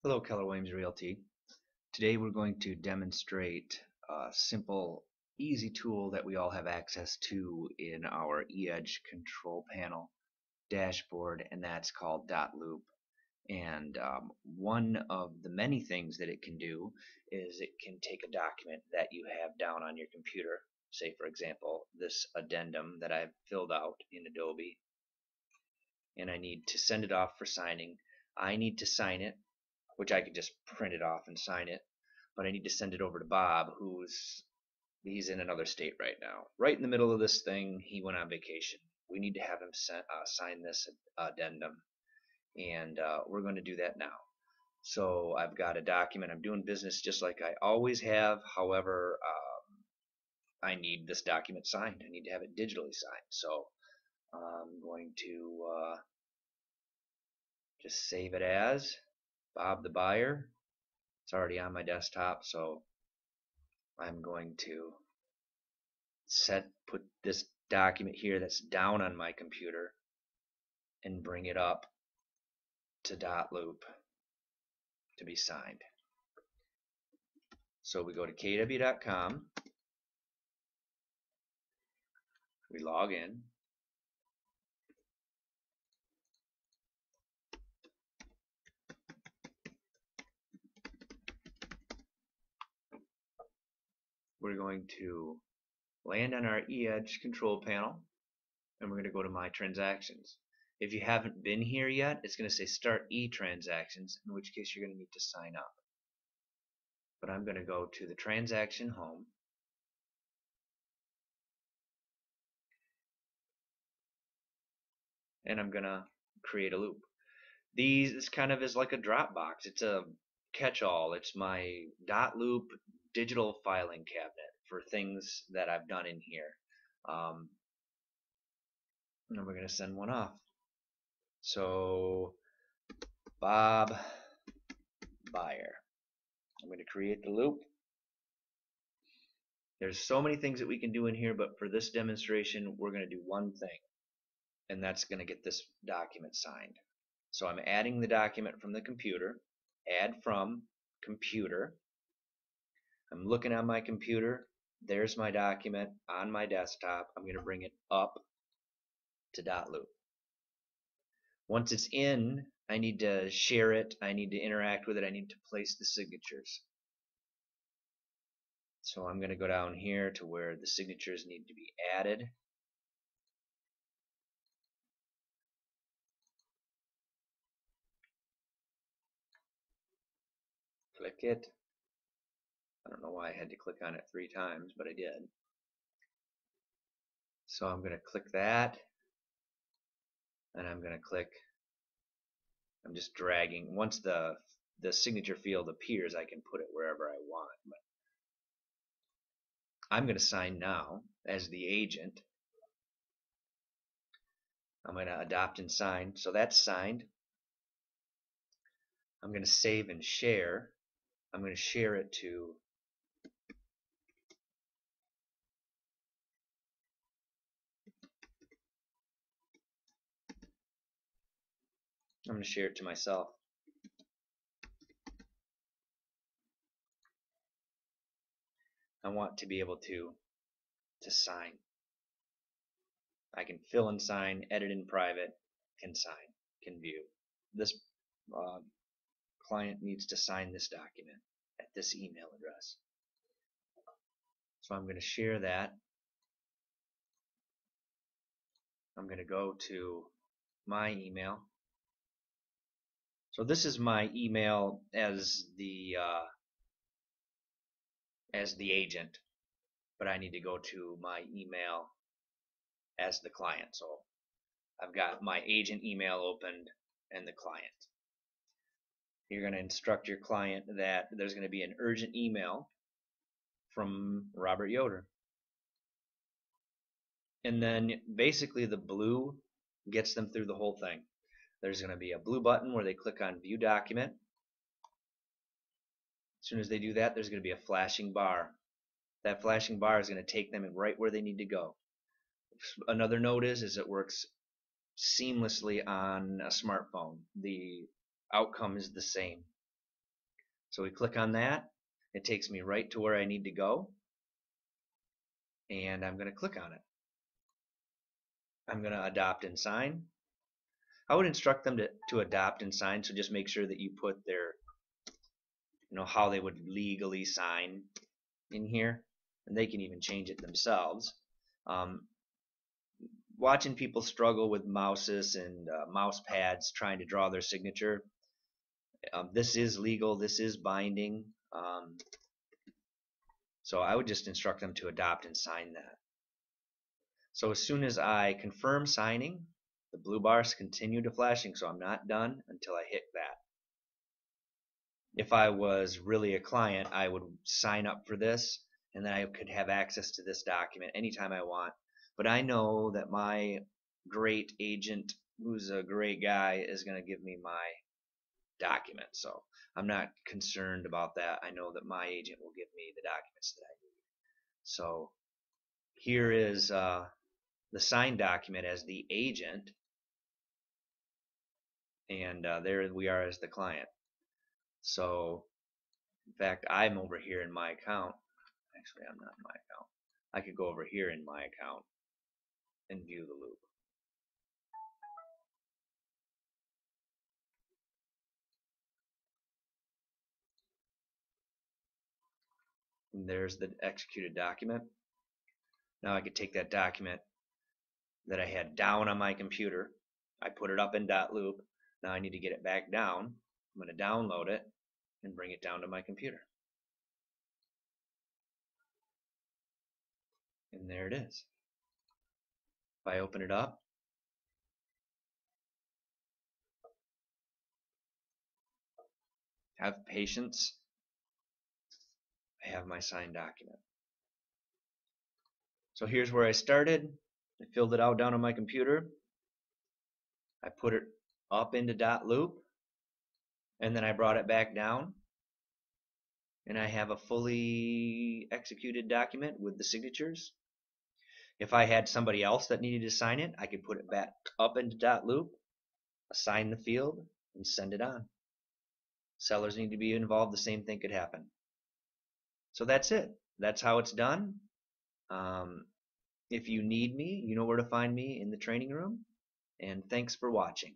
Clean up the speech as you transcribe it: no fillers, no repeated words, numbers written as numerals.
Hello, Keller Williams Realty. Today we're going to demonstrate a simple, easy tool that we all have access to in our eEdge control panel dashboard, and that's called Dotloop. And one of the many things that it can do is it can take a document that you have down on your computer, say for example this addendum that I've filled out in Adobe, and I need to send it off for signing. I need to sign it, which I could just print it off and sign it, but I need to send it over to Bob, he's in another state right now. Right in the middle of this thing, he went on vacation. We need to have him sign this addendum, and we're going to do that now. So I've got a document. I'm doing business just like I always have. However, I need this document signed. I need to have it digitally signed. So I'm going to just save it as Bob the buyer. It's already on my desktop, so I'm going to put this document here that's down on my computer and bring it up to Dotloop to be signed. So we go to kw.com, we log in, we're going to land on our eEdge control panel, and we're going to go to My Transactions. If you haven't been here yet, it's going to say Start e-Transactions, in which case you're going to need to sign up. But I'm going to go to the Transaction Home, and I'm going to create a loop. This kind of is like a Dropbox. It's a catch-all. It's my Dotloop digital filing cabinet for things that I've done in here. And we're going to send one off. So Bob buyer. I'm going to create the loop. There's so many things that we can do in here, but for this demonstration we're going to do one thing, and that's going to get this document signed. So I'm adding the document from the computer. Add from computer. I'm looking on my computer. There's my document on my desktop. I'm going to bring it up to Dotloop. Once it's in, I need to share it. I need to interact with it. I need to place the signatures. So I'm going to go down here to where the signatures need to be added. Click it. I don't know why I had to click on it 3 times, but I did. So I'm going to click that, and I'm going to click, I'm just dragging. Once the signature field appears, I can put it wherever I want. But I'm going to sign now as the agent. I'm going to adopt and sign. So that's signed. I'm going to save and share. I'm going to share it to myself. I want to be able to sign. I can fill and sign, edit in private, can sign, can view. This client needs to sign this document at this email address. So I'm going to share that. I'm going to go to my email. So this is my email as the agent, but I need to go to my email as the client. So I've got my agent email opened and the client. You're going to instruct your client that there's going to be an urgent email from Robert Yoder. And then basically the blue gets them through the whole thing. There's going to be a blue button where they click on View Document. As soon as they do that, there's going to be a flashing bar. That flashing bar is going to take them right where they need to go. Another note is it works seamlessly on a smartphone. The outcome is the same. So we click on that. It takes me right to where I need to go, and I'm going to click on it. I'm going to adopt and sign. I would instruct them to adopt and sign, so just make sure that you put their, how they would legally sign in here, and they can even change it themselves. Watching people struggle with mouses and mouse pads trying to draw their signature, this is legal, this is binding, so I would just instruct them to adopt and sign that. So as soon as I confirm signing, the blue bars continue to flashing, so I'm not done until I hit that. If I was really a client, I would sign up for this, and then I could have access to this document anytime I want. But I know that my great agent, who's a great guy, is going to give me my document. So I'm not concerned about that. I know that my agent will give me the documents that I need. So here is the signed document as the agent, and there we are as the client. So in fact, I'm over here in my account. Actually, I'm not in my account. I could go over here in my account and view the loop. And there's the executed document. Now I could take that document that I had down on my computer. I put it up in Dotloop. Now I need to get it back down. I'm going to download it and bring it down to my computer. And there it is. If I open it up, have patience, I have my signed document. So here's where I started. I filled it out down on my computer. I put it up into Dotloop, and then I brought it back down, and I have a fully executed document with the signatures. If I had somebody else that needed to sign it, I could put it back up into Dotloop, assign the field, and send it on. Sellers need to be involved, the same thing could happen. So that's it. That's how it's done. If you need me, you know where to find me in the training room. And thanks for watching.